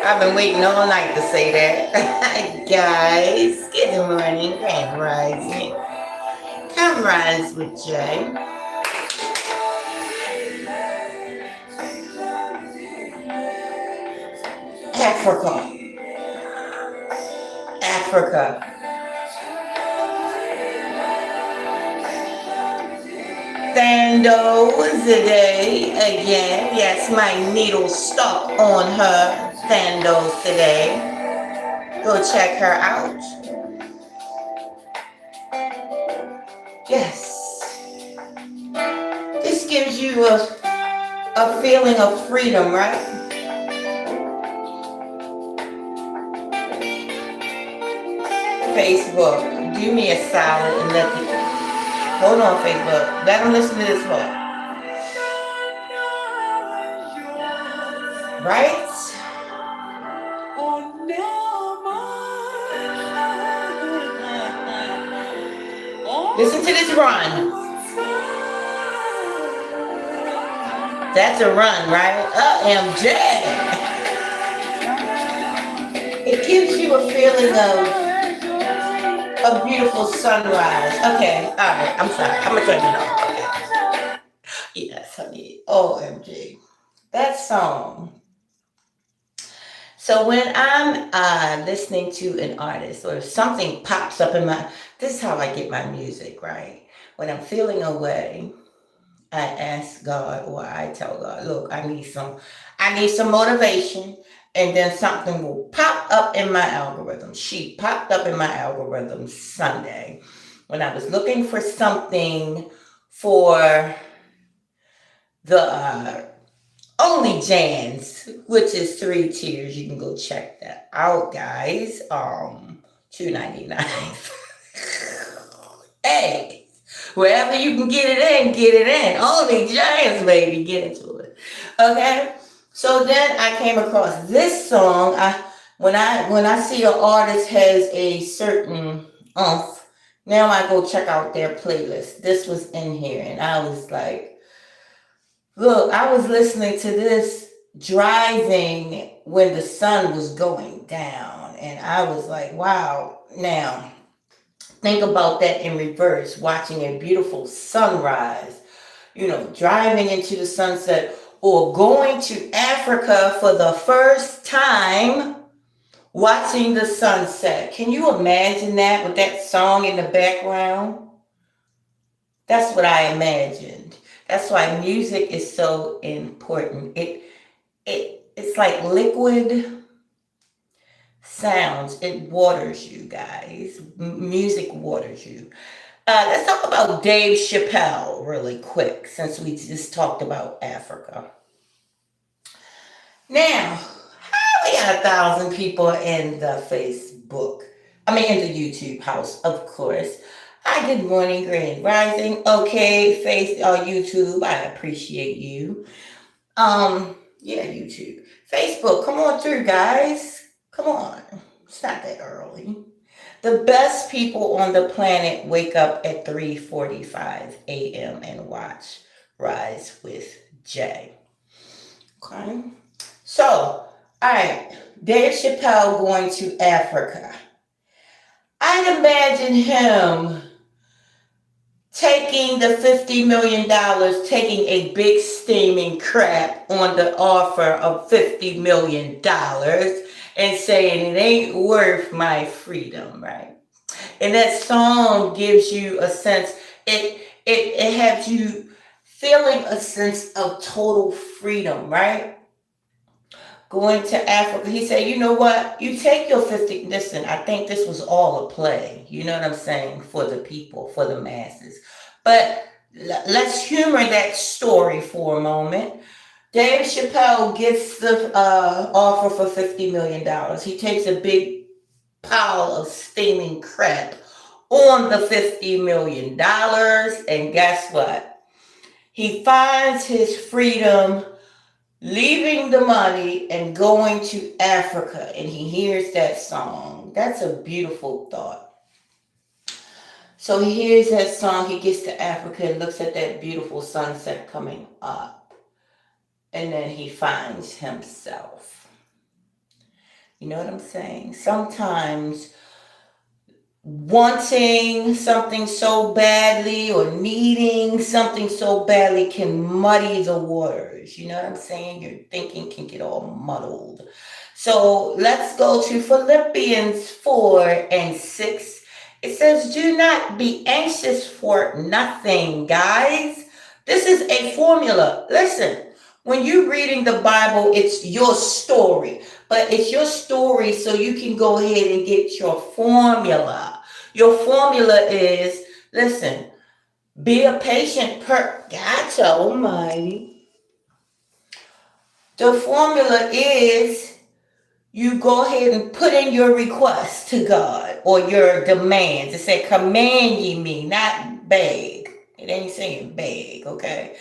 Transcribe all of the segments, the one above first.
I've been waiting all night to say that. Guys, good morning, Grand Rising. Come rise with Jay. Africa. Africa. Thandos today again. Yes, my needle stuck on her. Thandos today. Go check her out. Yes. This gives you a feeling of freedom, right? Facebook, do me a solid and let the hold on, Facebook. Let them listen to this part. Right? Listen to this run. That's a run, right? OMG. It gives you a feeling of a beautiful sunrise. Okay, all right. I'm sorry. I'm gonna turn it off. Okay. Yes, honey. OMG. That song. So when I'm listening to an artist or if something pops up in my, this is how I get my music, right? When I'm feeling away, I ask God or I tell God, look, I need some motivation. And then something will pop up in my algorithm. She popped up in my algorithm Sunday when I was looking for something for the only Jans, which is 3 tiers. You can go check that out, guys. $2.99. Hey, wherever you can get it in, get it in. Only Jans, baby, get into it. Okay. So then I came across this song. When I see an artist has a certain now I go check out their playlist. This was in here, and I was like, look, I was listening to this driving when the sun was going down. And I was like, wow. Now, think about that in reverse, watching a beautiful sunrise, driving into the sunset or going to Africa for the first time, watching the sunset. Can you imagine that with that song in the background? That's what I imagined. That's why music is so important. It's like liquid sounds. It waters you, guys. Music waters you. Let's talk about Dave Chappell really quick, since we just talked about Africa. Now, we got 1,000 people in the Facebook. In the YouTube house, of course. Hi, good morning, Grand Rising. Okay, YouTube, I appreciate you. Yeah, YouTube. Facebook, come on through, guys. Come on. It's not that early. The best people on the planet wake up at 3:45 a.m. and watch Rise with Jay. Okay. So, all right. Dave Chappelle going to Africa. I'd imagine him taking the $50 million, taking a big steaming crap on the offer of $50 million and saying it ain't worth my freedom, right? And that song gives you a sense, it has you feeling a sense of total freedom, right? Going to Africa. He said, you know what? You take your 50. Listen, I think this was all a play. You know what I'm saying? For the people, for the masses. But let's humor that story for a moment. Dave Chappelle gets the offer for $50 million. He takes a big pile of steaming crap on the $50 million. And guess what? He finds his freedom leaving the money and going to Africa, and he hears that song. That's a beautiful thought. So he hears that song, he gets to Africa and looks at that beautiful sunset coming up, and then he finds himself. You know what I'm saying? Sometimes wanting something so badly or needing something so badly can muddy the waters. You know what I'm saying? Your thinking can get all muddled. So let's go to Philippians 4 and 6. It says, do not be anxious for nothing, guys. This is a formula. Listen, when you're reading the Bible, it's your story, but it's your story so you can go ahead and get your formula. Your formula is, listen, be a patient God almighty. The formula is you go ahead and put in your request to God or your demands. It said, command ye me, not beg. It ain't saying beg, okay?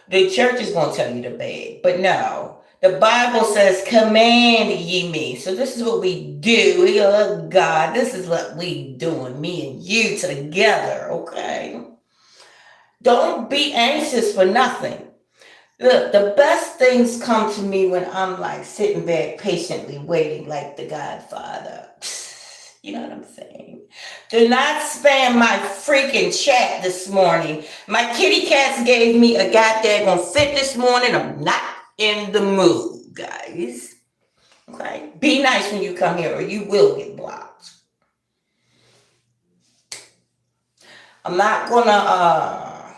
The church is going to tell you to beg, but no. The Bible says, command ye me. So this is what we do. We love God. This is what we doing, me and you together, okay? Don't be anxious for nothing. Look, the best things come to me when I'm like sitting back patiently waiting like the Godfather. You know what I'm saying? Do not spam my freaking chat this morning. My kitty cats gave me a goddamn fit this morning. I'm not in the mood, guys. Okay? Be nice when you come here or you will get blocked. I'm not gonna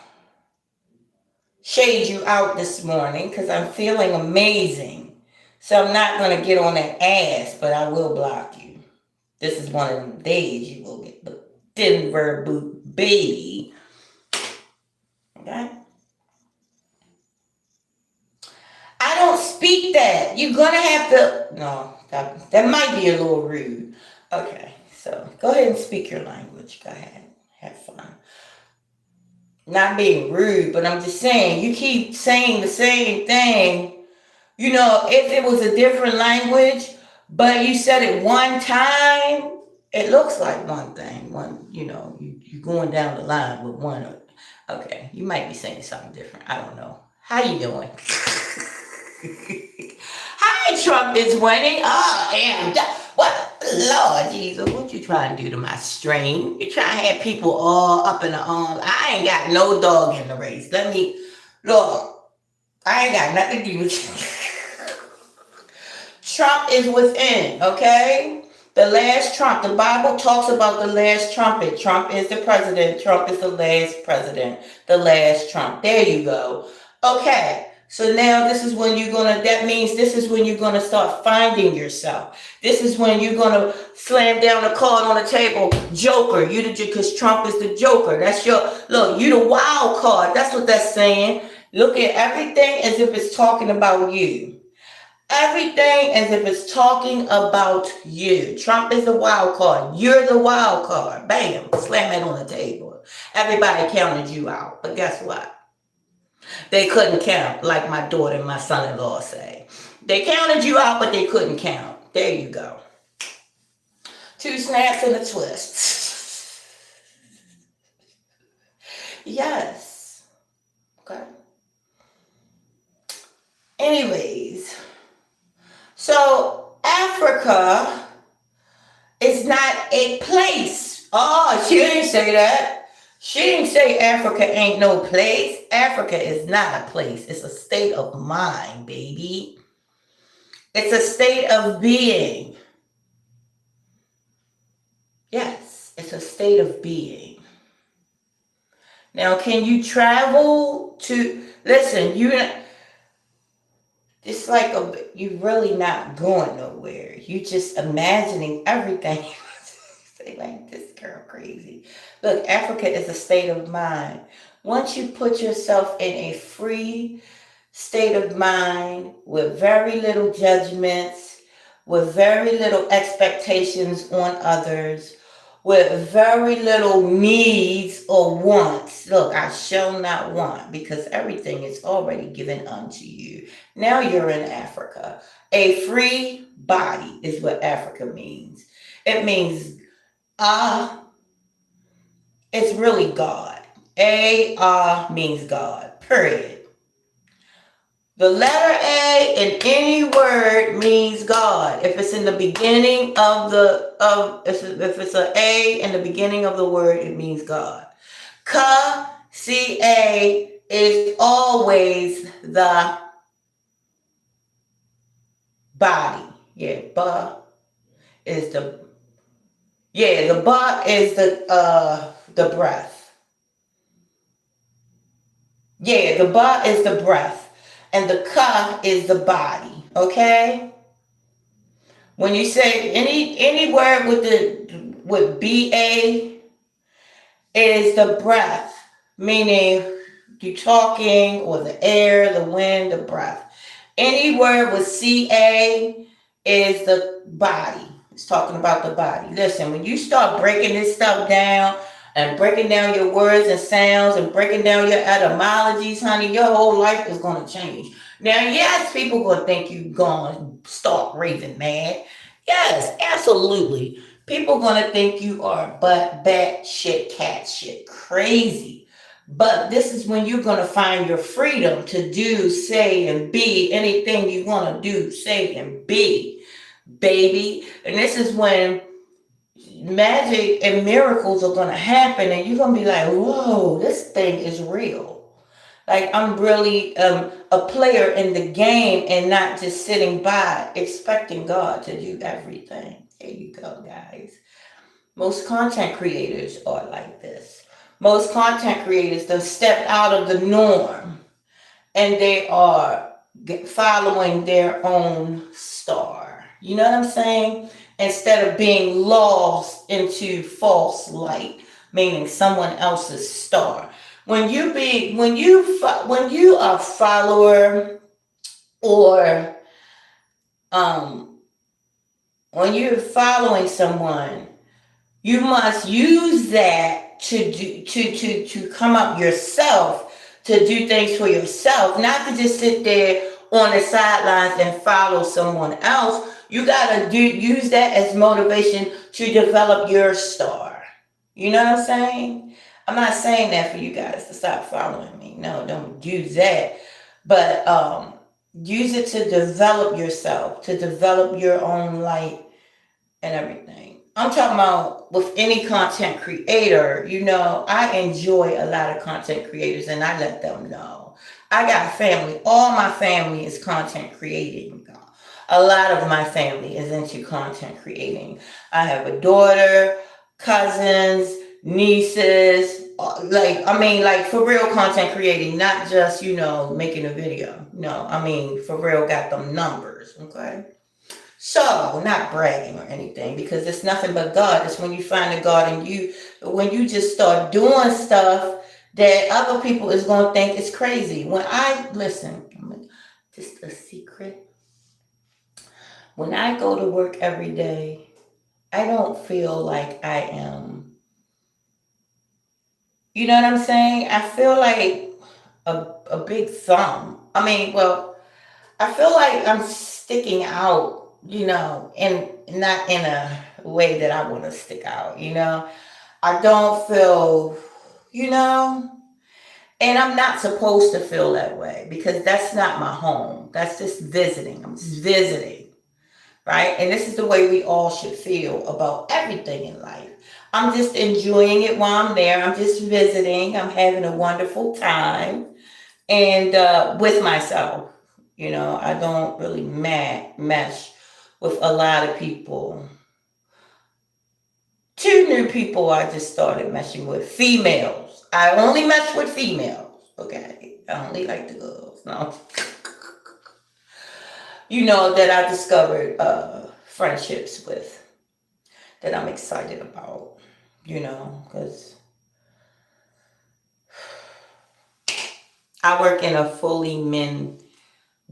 shade you out this morning because I'm feeling amazing. So I'm not gonna get on that ass, but I will block you. This is one of them days you will get the Denver boot baby. Okay? I don't speak that. You're gonna have to. No, that might be a little rude. Okay, so go ahead and speak your language. Go ahead, have fun. Not being rude, but I'm just saying you keep saying the same thing. You know, if it was a different language, but you said it one time, it looks like one thing. One, you're going down the line with one. Okay, you might be saying something different. I don't know. How you doing? Hi, Trump is winning. Oh, damn. What? Lord Jesus, what you trying to do to my stream? You trying to have people all up in the arms. I ain't got no dog in the race. Look, I ain't got nothing to do with Trump is within, okay? The last trump. The Bible talks about the last trumpet. Trump is the president. Trump is the last president. The last trump. There you go. Okay. So now that means this is when you're going to start finding yourself. This is when you're going to slam down the card on the table. Joker. Because Trump is the Joker. You the wild card. That's what that's saying. Look at everything as if it's talking about you. Everything as if it's talking about you. Trump is the wild card. You're the wild card. Bam. Slam it on the table. Everybody counted you out. But guess what? They couldn't count, like my daughter and my son-in-law say. They counted you out, but they couldn't count. There you go. 2 snaps and a twist. Yes. Okay. Anyways. So, Africa is not a place. Oh, she didn't say that. She didn't say Africa ain't no place. Africa is not a place. It's a state of mind, baby. It's a state of being. Yes, it's a state of being. Now, can you travel to... Listen, it's like you're really not going nowhere. You just imagining everything. Say like, this girl crazy. Look, Africa is a state of mind. Once you put yourself in a free state of mind with very little judgments, with very little expectations on others, with very little needs or wants. Look, I shall not want, because everything is already given unto you. Now you're in Africa. A free body is what Africa means. It means, it's really God. A means God, period. The letter A in any word means God. If it's in the beginning of if it's an A in the beginning of the word, it means God. Ka, C-A, is always the body. Yeah, ba is the ba is the breath. Yeah, the ba is the breath. And the ka is the body. Okay? When you say any word with ba is the breath, meaning you talking or the air, the wind, the breath. Any word with ca is the body. It's talking about the body. Listen, when you start breaking this stuff down and breaking down your words and sounds and breaking down your etymologies, honey, your whole life is going to change. Now, yes, people going to think you going to start raving mad. Yes, absolutely. People going to think you are bat shit, cat shit, crazy. But this is when you're going to find your freedom to do, say, and be anything you want to do, say, and be, baby. And this is when magic and miracles are going to happen, and you're going to be like, whoa, this thing is real. Like, I'm really a player in the game and not just sitting by expecting God to do everything. There you go, guys. Most content creators are like this. Most content creators have stepped out of the norm and they are following their own star. You know what I'm saying? Instead of being lost into false light, meaning someone else's star. When you are a follower or when you're following someone, you must use that to come up yourself, to do things for yourself, not to just sit there on the sidelines and follow someone else. You gotta use that as motivation to develop your star. You know what I'm saying? I'm not saying that for you guys to stop following me. No, don't use that. But use it to develop yourself, to develop your own light and everything. I'm talking about with any content creator, I enjoy a lot of content creators and I let them know. I got family. All my family is content creating. A lot of my family is into content creating. I have a daughter, cousins, nieces, like for real content creating, not just, making a video. No, I mean, for real got them numbers, okay? So, not bragging or anything, because it's nothing but God. It's when you find the God in you, when you just start doing stuff that other people is going to think is crazy. Listen, just a secret. When I go to work every day, I don't feel like I am, you know what I'm saying? I feel like a big thumb. I feel like I'm sticking out, and not in a way that I want to stick out, I don't feel, and I'm not supposed to feel that way because that's not my home. That's just visiting. I'm just visiting, right? And this is the way we all should feel about everything in life. I'm just enjoying it while I'm there. I'm just visiting. I'm having a wonderful time and with myself. I don't really mesh with a lot of people. Two new people I just started meshing with, females. I only mesh with females, okay? I only like the girls, no. That I discovered friendships with that I'm excited about, because I work in a fully men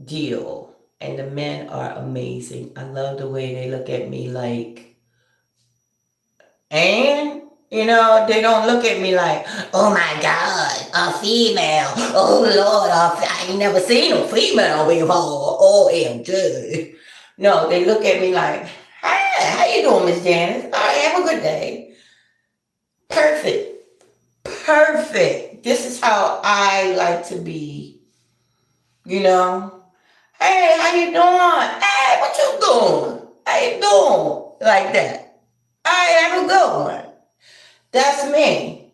deal and the men are amazing. I love the way they look at me like, and they don't look at me like, oh my God, a female. Oh Lord, I ain't never seen a female before. OMG. No, they look at me like, hi, how you doing, Miss Janice? All right, have a good day. Perfect. This is how I like to be You know, hey, how you doing? Hey, what you doing? How you doing? Like that. I have a good one. That's me.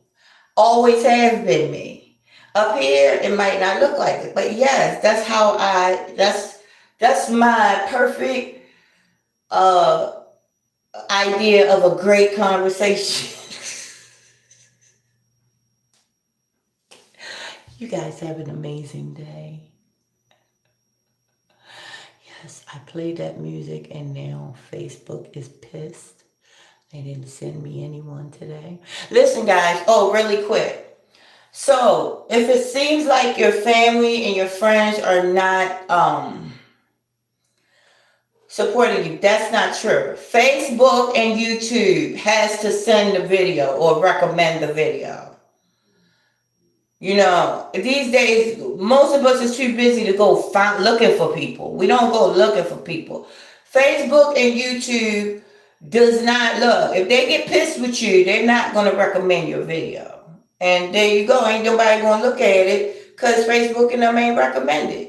Always has been me. Up here, it might not look like it, but yes, that's how that's my perfect uh idea of a great conversation. You guys have an amazing day. Yes, I played that music and now Facebook is pissed. They didn't send me anyone today. Listen, guys. Oh, really quick. So, if it seems like your family and your friends are not supporting you, that's not true. Facebook and YouTube has to send the video or recommend the video. You know, these days, most of us is too busy to go find looking for people. We don't go looking for people. Facebook and YouTube does not look. If they get pissed with you, they're not going to recommend your video. And there you go. Ain't nobody going to look at it because Facebook and them ain't recommended.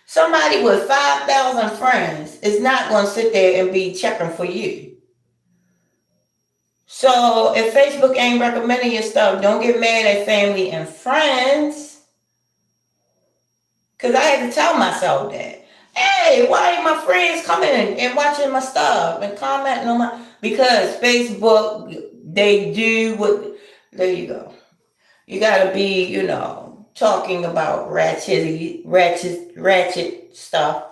Somebody with 5,000 friends is not going to sit there and be checking for you. So if Facebook ain't recommending your stuff, don't get mad at family and friends. Because I had to tell myself that. Hey, why ain't my friends coming and watching my stuff and commenting on my... Because Facebook, they do what... There you go. You got to be, you know, talking about ratchet stuff,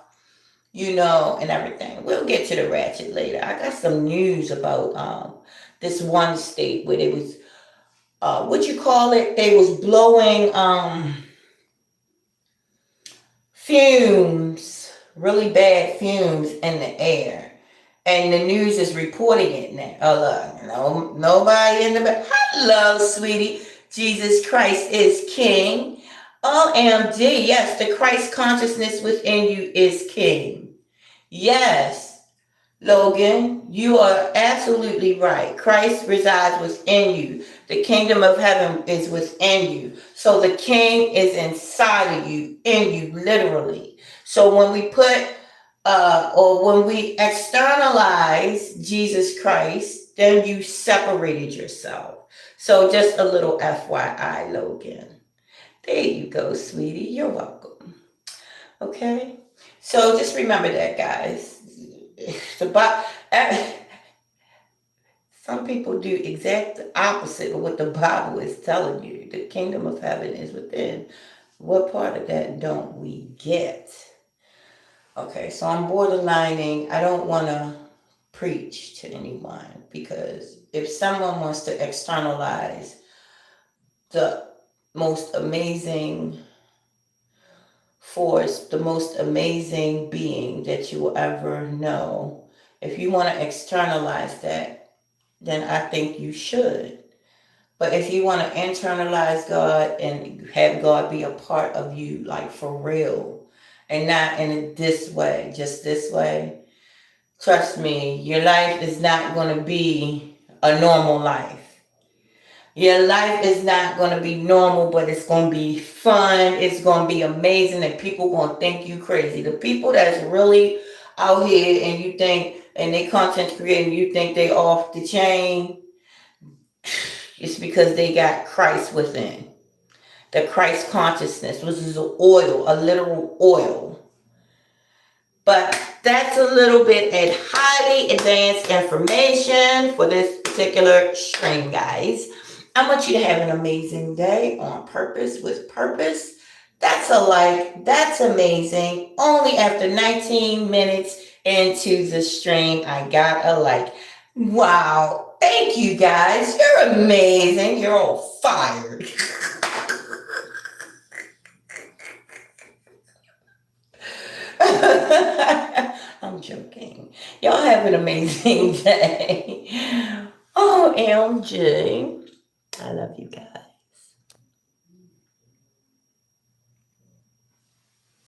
you know, and everything. We'll get to the ratchet later. I got some news about this one state where they was... what you call it? They was blowing... fumes, really bad fumes in the air. And the news is reporting it now. Oh, look, nobody in the back. Hello, sweetie. Jesus Christ is King. OMG. Yes, the Christ consciousness within you is King. Yes. Logan, you are absolutely right. Christ resides within you. The kingdom of heaven is within you. So the king is inside of you, in you, literally. So when we put, or when we externalize Jesus Christ, then you separated yourself. So just a little FYI, Logan. There you go, sweetie. You're welcome. Okay? So just remember that, guys. Some people do exact opposite of what the Bible is telling you. The kingdom of heaven is within. What part of that don't we get? Okay, so I'm borderlining. I don't want to preach to anyone because if someone wants to externalize the most amazing force, the most amazing being that you will ever know, if you want to externalize that, then I think you should. But if you want to internalize God and have God be a part of you, like for real, and not in this way, just this way, trust me, your life is not going to be a normal life. Your life is not going to be normal, but it's going to be fun. It's going to be amazing, and people going to think you crazy. The people that's really out here and you think, and they content creating, you think they off the chain, it's because they got Christ within. The Christ consciousness, which is an oil, a literal oil. But that's a little bit of highly advanced information for this particular stream, guys. I want you to have an amazing day on purpose with purpose. That's a like. That's amazing. Only after 19 minutes into the stream, I got a like. Wow. Thank you, guys. You're amazing. You're all fired. I'm joking. Y'all have an amazing day. OMG. I love you guys.